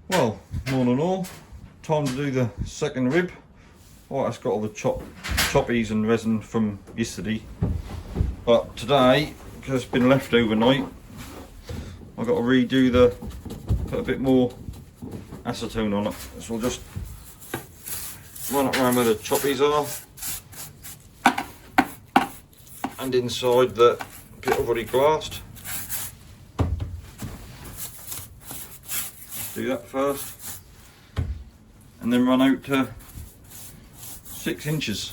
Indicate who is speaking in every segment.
Speaker 1: Well, morning all. Time to do the second rib. Oh, that's got all the choppies and resin from yesterday. But today, because it's been left overnight, I've got to redo put a bit more acetone on it. So I'll just run it around where the choppies are. And inside the bit I've already glassed. Do that first. And then run out to 6 inches.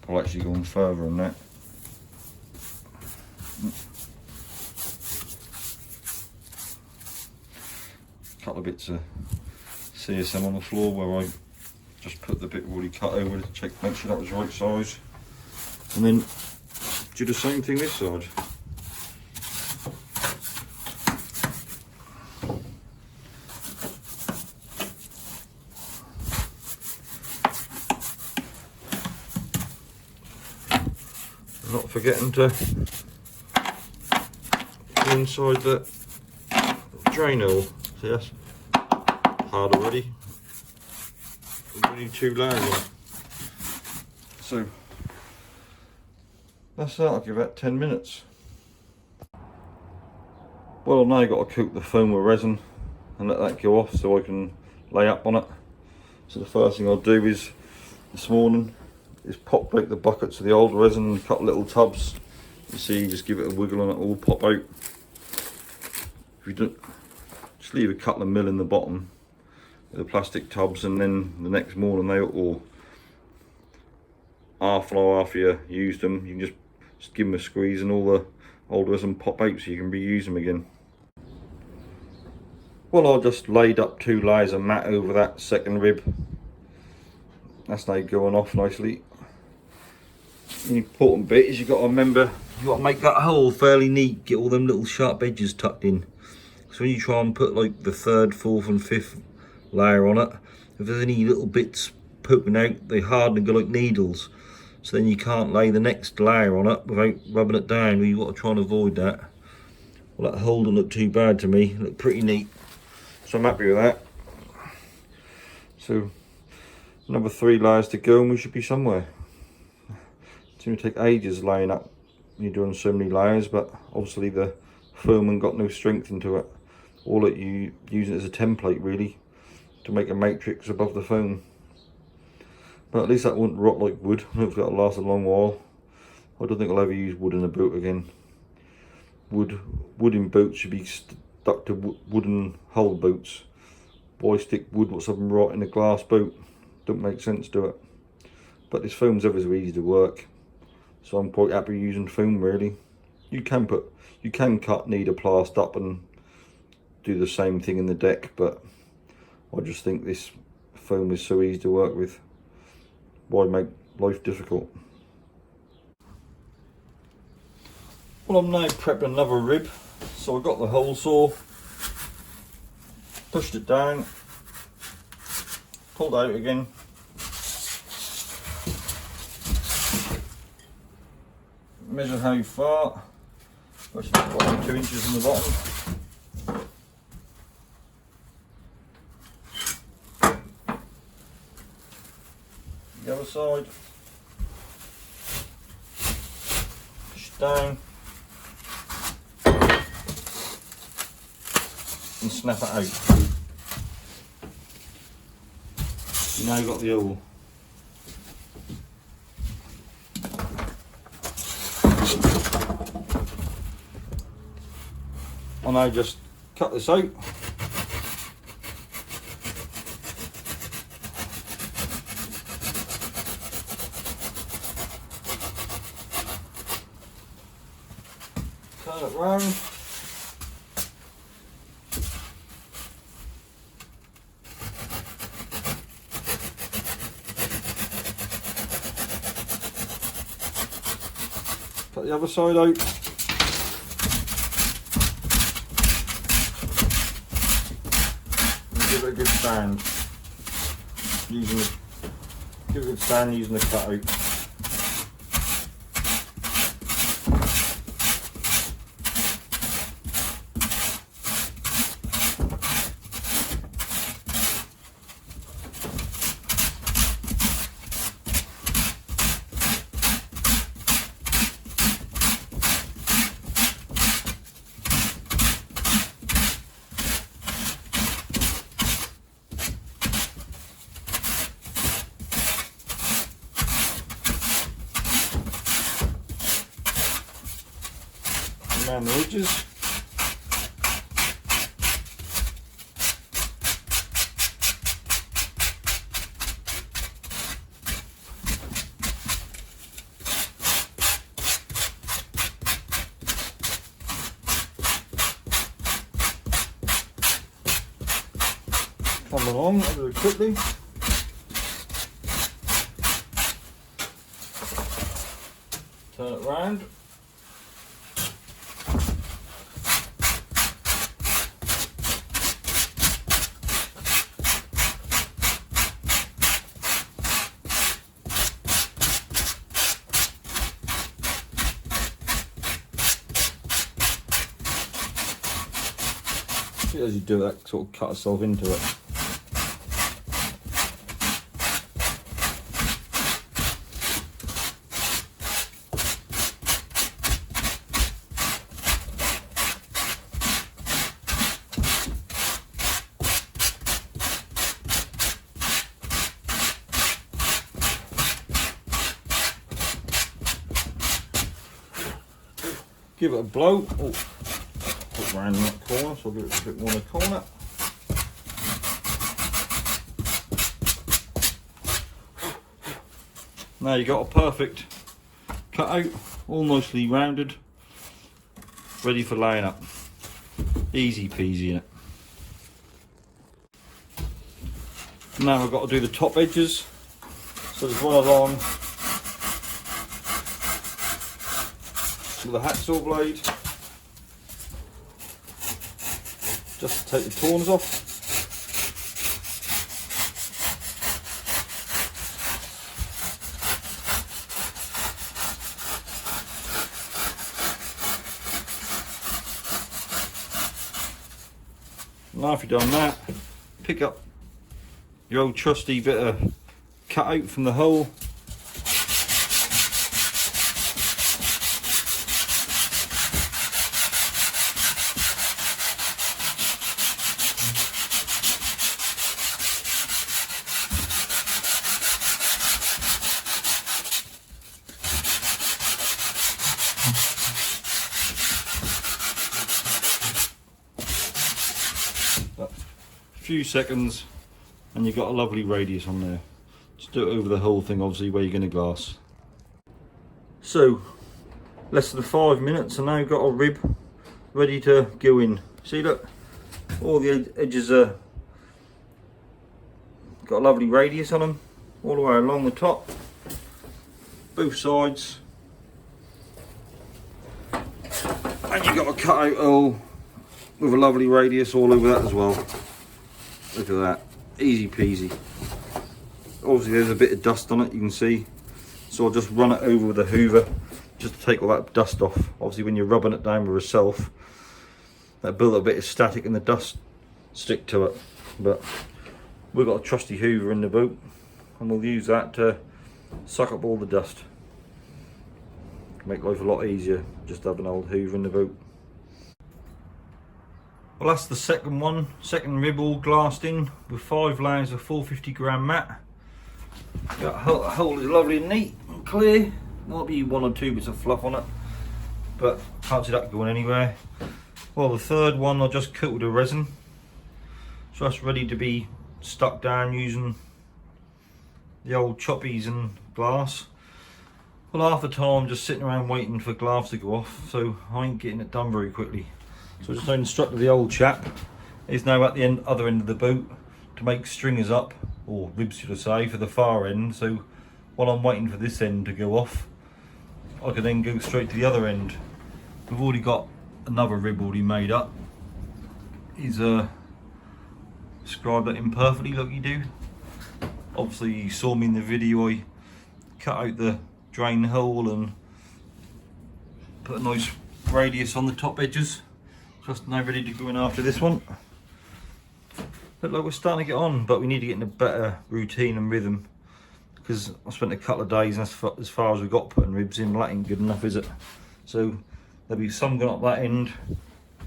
Speaker 1: I'll actually go on further on that. A couple of bits of CSM on the floor where I just put the bit already cut over to check, make sure that was the right size. And then do the same thing this side. Not forgetting to put inside the drain hole. See, that's hard already. We need 2 layers on. So that's that. I'll give that 10 minutes. Well, now I've got to coat the foam with resin and let that go off so I can lay up on it. So the first thing I'll do is this morning is pop out the buckets of the old resin and cut little tubs. You see, just give it a wiggle and it will pop out. If you don't, just leave a couple of mil in the bottom of the plastic tubs, and then the next morning they will, half an hour after you used them, you can just give them a squeeze and all the old resin pop out so you can reuse them again. Well, I just laid up 2 layers of mat over that second rib. That's now going off nicely. The important bit is you've got to remember, you've got to make that hole fairly neat, get all them little sharp edges tucked in. So when you try and put like the 3rd, 4th and 5th layer on it, if there's any little bits poking out, they harden and go like needles. So then you can't lay the next layer on it without rubbing it down. You've got to try and avoid that. Well, that hole didn't look too bad to me, it looked pretty neat. So I'm happy with that. So another 3 layers to go and we should be somewhere. It's going to take ages laying up when you're doing so many layers, but obviously the foam ain't got no strength into it. All that you use it as a template really to make a matrix above the foam. But at least that won't rot like wood. Hopefully that'll last a long while. I don't think I'll ever use wood in a boat again. Wood in boats should be stuck to wooden hull boats. Why stick wood what's something rot in a glass boat? Don't make sense to it. But this foam's ever so easy to work, so I'm quite happy using foam really. You can cut needleplast up and do the same thing in the deck, but I just think this foam is so easy to work with. Why make life difficult? Well, I'm now prepping another rib. So I got the hole saw, pushed it down, pulled out again. Measure how far. I should put 2 inches in the bottom. The other side. Push it down. And snap it out. You now got the hole. And I just cut this out. Turn it round. Cut the other side out. Give it a good stand. Give it a good stand using the cutout. around the edges. Come along very quickly. Turn it round. As you do that, sort of cut yourself into it. Give it a blow. Oh, put around in that corner, so I'll give it a bit more in the corner. Now you've got a perfect cutout, all nicely rounded, ready for laying up. Easy peasy, innit? Now I've got to do the top edges. So there's one along with a hacksaw blade, just to take the corners off. Now if you've done that, pick up your old trusty bit of cutout from the hole. A few seconds and you've got a lovely radius on there. Just do it over the whole thing, obviously, where you're going to glass. So less than 5 minutes and now you've got a rib ready to go in. See, look, all the edges are got a lovely radius on them all the way along the top, both sides, and you've got a cutout hole with a lovely radius all over that as well. Look at that, easy peasy. Obviously there's a bit of dust on it, you can see, so I'll just run it over with a hoover just to take all that dust off. Obviously when you're rubbing it down with yourself, that build up a bit of static and the dust stick to it. But we've got a trusty hoover in the boat and we'll use that to suck up all the dust. Make life a lot easier just to have an old hoover in the boat. Well, that's the second rib all glassed in with 5 layers of 450 gram mat. That hole is lovely and neat and clear. Might be 1 or 2 bits of fluff on it, but can't see that going anywhere. Well, the third one I just cut with a resin, so that's ready to be stuck down using the old choppies and glass. Well, half the time I'm just sitting around waiting for glass to go off, so I ain't getting it done very quickly. So I just instructed the old chap, he's now at the other end of the boat to make stringers up, or ribs should I say, for the far end. So while I'm waiting for this end to go off, I can then go straight to the other end. We've already got another rib already made up. He's described that imperfectly like you do. Obviously you saw me in the video, I cut out the drain hole and put a nice radius on the top edges. Just now ready to go in after this one. Look like we're starting to get on, but we need to get in a better routine and rhythm, because I spent a couple of days and that's as far as we got putting ribs in. That ain't good enough, is it? So there'll be some going up that end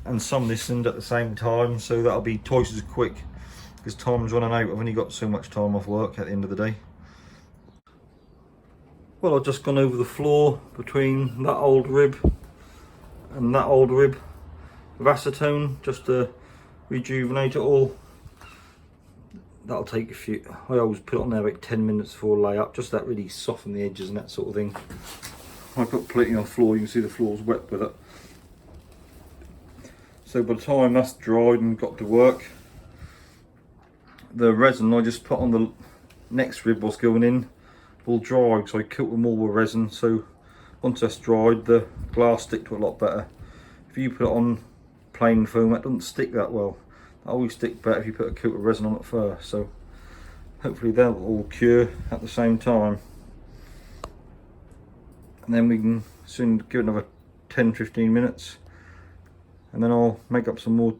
Speaker 1: and some this end at the same time, so that'll be twice as quick because time's running out. I've only got so much time off work at the end of the day. Well, I've just gone over the floor between that old rib and that old rib with acetone just to rejuvenate it all. That'll take a few, I always put it on there about 10 minutes before lay up, just that really soften the edges and that sort of thing. I put plating on the floor, you can see the floor's wet with it. So by the time that's dried and got to work, the resin I just put on the next rib was going in will dry, because I coat them all with resin, so once that's dried the glass stick to it a lot better. If you put it on plain foam, that doesn't stick that well. That always stick better if you put a coat of resin on it first, so hopefully they'll all cure at the same time. And then we can soon give it another 10-15 minutes, and then I'll make up some more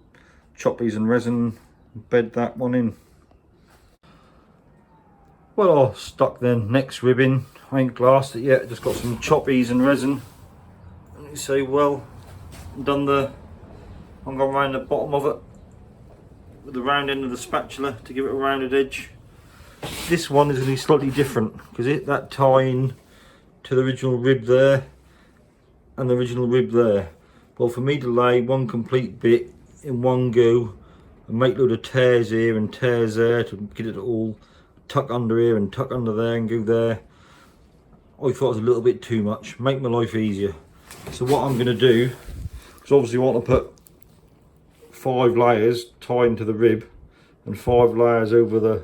Speaker 1: choppies and resin and bed that one in. Well, I'll stuck the next rib in. I ain't glassed it yet, just got some choppies and resin. And you say, well, I'm gone around the bottom of it with the round end of the spatula to give it a rounded edge. This one is going to be slightly different, because that tying to the original rib there and the original rib there. Well, for me to lay one complete bit in one go and make a load of tears here and tears there to get it all tuck under here and tuck under there and go there, I thought it was a little bit too much. Make my life easier. So what I'm going to do, because obviously I want to put 5 layers tied to the rib and 5 layers over the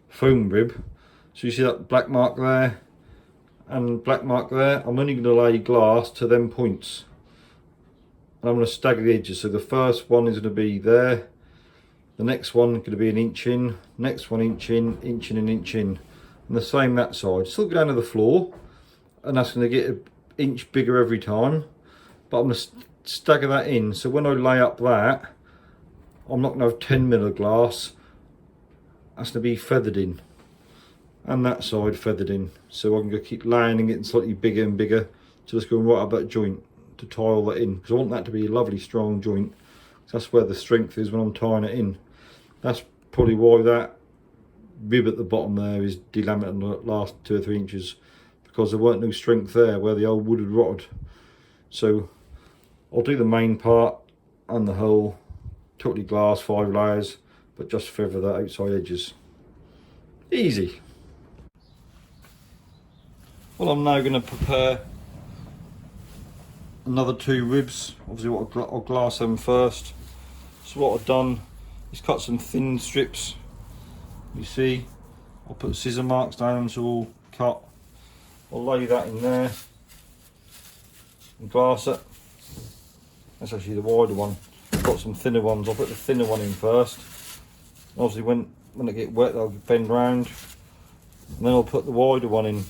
Speaker 1: foam rib. So you see that black mark there and black mark there. I'm only going to lay glass to them points, and I'm going to stagger the edges. So the first one is going to be there, the next one going to be an inch in, next one inch in, inch in and inch in, and the same that side. Still go down to the floor, and that's going to get an inch bigger every time, but I'm going to stagger that in, so when I lay up that, I'm not going to have 10 mil of glass. That's going to be feathered in, and that side feathered in, so I can go keep laying and getting slightly bigger and bigger, so just going right up that joint to tie all that in, because I want that to be a lovely strong joint. That's where the strength is when I'm tying it in. That's probably why that rib at the bottom there is delaminated in the last 2 or 3 inches, because there weren't no strength there where the old wood had rotted. So I'll do the main part and the whole totally glass 5 layers, but just feather the outside edges. Easy. Well, I'm now going to prepare another 2 ribs. Obviously I'll glass them first. So what I've done is cut some thin strips. You see, I'll put scissor marks down them so all cut. I'll lay that in there and glass it. That's actually the wider one. I've got some thinner ones. I'll put the thinner one in first. Obviously when it get wet, I'll bend round, and then I'll put the wider one in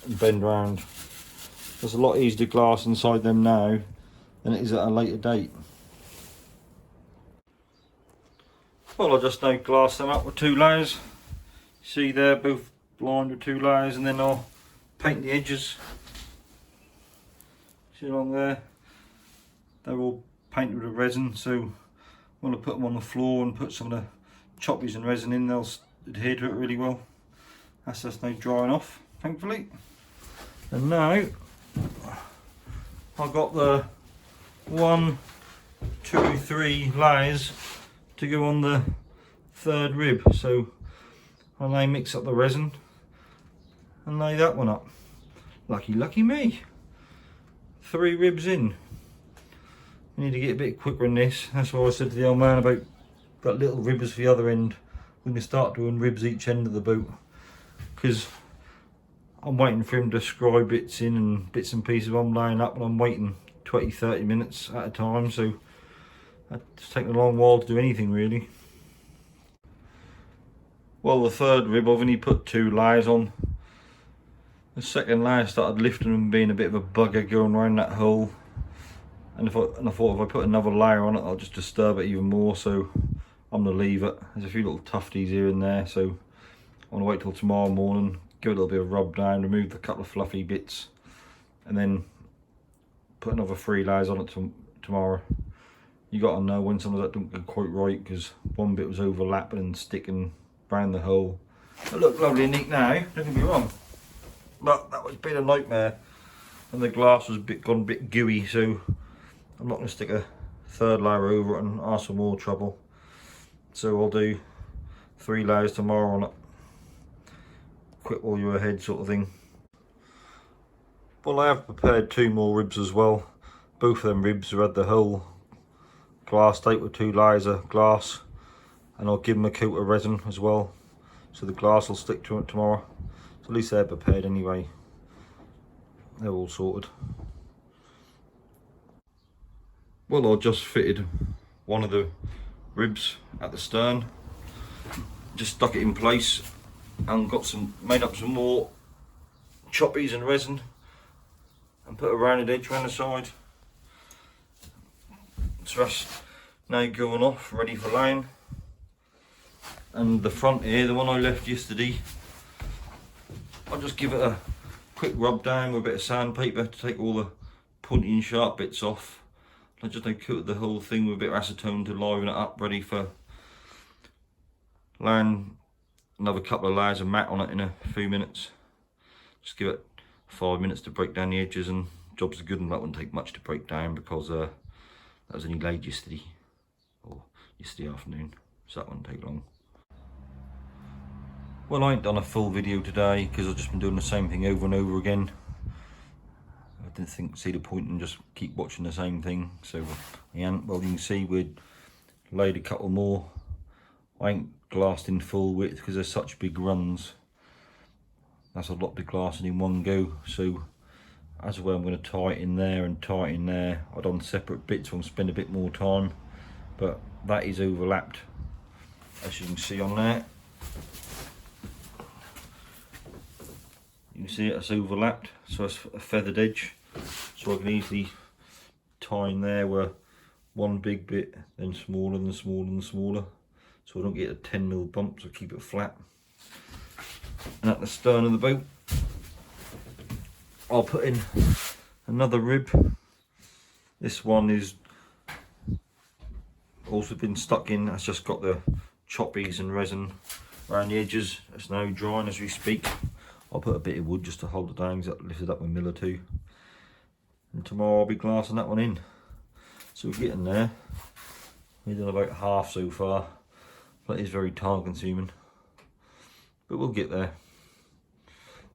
Speaker 1: and bend round. There's a lot easier to glass inside them now than it is at a later date. Well, I'll just now glass them up with 2 layers. See there, both lined with 2 layers, and then I'll paint the edges. See along there, they're all painted with resin, so when I put them on the floor and put some of the choppies and resin in, they'll adhere to it really well. That's just now drying off, thankfully. And now I've got the 1, 2, 3 layers to go on the 3rd rib, so I'll now mix up the resin and lay that one up. Lucky me, 3 ribs in. We need to get a bit quicker in this. That's why I said to the old man about that little ribbers for the other end. We can start doing ribs each end of the boat, because I'm waiting for him to screw bits in and bits and pieces I'm laying up, and I'm waiting 20-30 minutes at a time, so it's taking a long while to do anything really. Well, the 3rd rib I've only put 2 layers on. The 2nd layer started lifting and being a bit of a bugger going around that hole, and I thought if I put another layer on it I'll just disturb it even more, so I'm going to leave it. There's a few little tufties here and there, so I'm going to wait till tomorrow morning, give it a little bit of rub down, remove the couple of fluffy bits, and then put another 3 layers on it tomorrow. You got to know when some of that don't go quite right, because one bit was overlapping and sticking around the hole. It looked lovely and neat now, don't get me wrong, but that was a bit of a nightmare and the glass was gone a bit gooey, so I'm not going to stick a third layer over it and ask for more trouble. So I'll do 3 layers tomorrow on it. Quit while you're ahead sort of thing. Well, I have prepared 2 more ribs as well. Both of them ribs have had the whole glass tape with 2 layers of glass, and I'll give them a coat of resin as well, so the glass will stick to it tomorrow. So at least they're prepared anyway. They're all sorted. Well, I just fitted one of the ribs at the stern, just stuck it in place and made up some more choppies and resin and put a rounded edge around the side. So that's now going off, ready for laying. And the front here, the one I left yesterday, I'll just give it a quick rub down with a bit of sandpaper to take all the pointy and sharp bits off. I just coat the whole thing with a bit of acetone to liven it up, ready for laying another couple of layers of matte on it in a few minutes. Just give it 5 minutes to break down the edges and jobs are good, and that wouldn't take much to break down because that was only laid yesterday, or yesterday afternoon, so that wouldn't take long. Well, I ain't done a full video today because I've just been doing the same thing over and over again. I didn't see the point in just keep watching the same thing, so well, you can see we'd laid a couple more. I ain't glassed in full width because there's such big runs. That's a lot to glassing in one go, so as well I'm going to tie it in there and tie it in there. I've done separate bits, so I'm going to spend a bit more time, but that is overlapped, as you can see on there. You can see it's overlapped, so it's a feathered edge, so I can easily tie in there where one big bit, then smaller and smaller and smaller, so I don't get a 10mm bump, so keep it flat. And at the stern of the boat, I'll put in another rib. This one is also been stuck in, that's just got the choppies and resin around the edges. It's now drying as we speak. I'll put a bit of wood just to hold it down because that lifted up a mil or two. And tomorrow I'll be glassing that one in. So we're getting there. We've done about half so far. That is very time consuming, but we'll get there.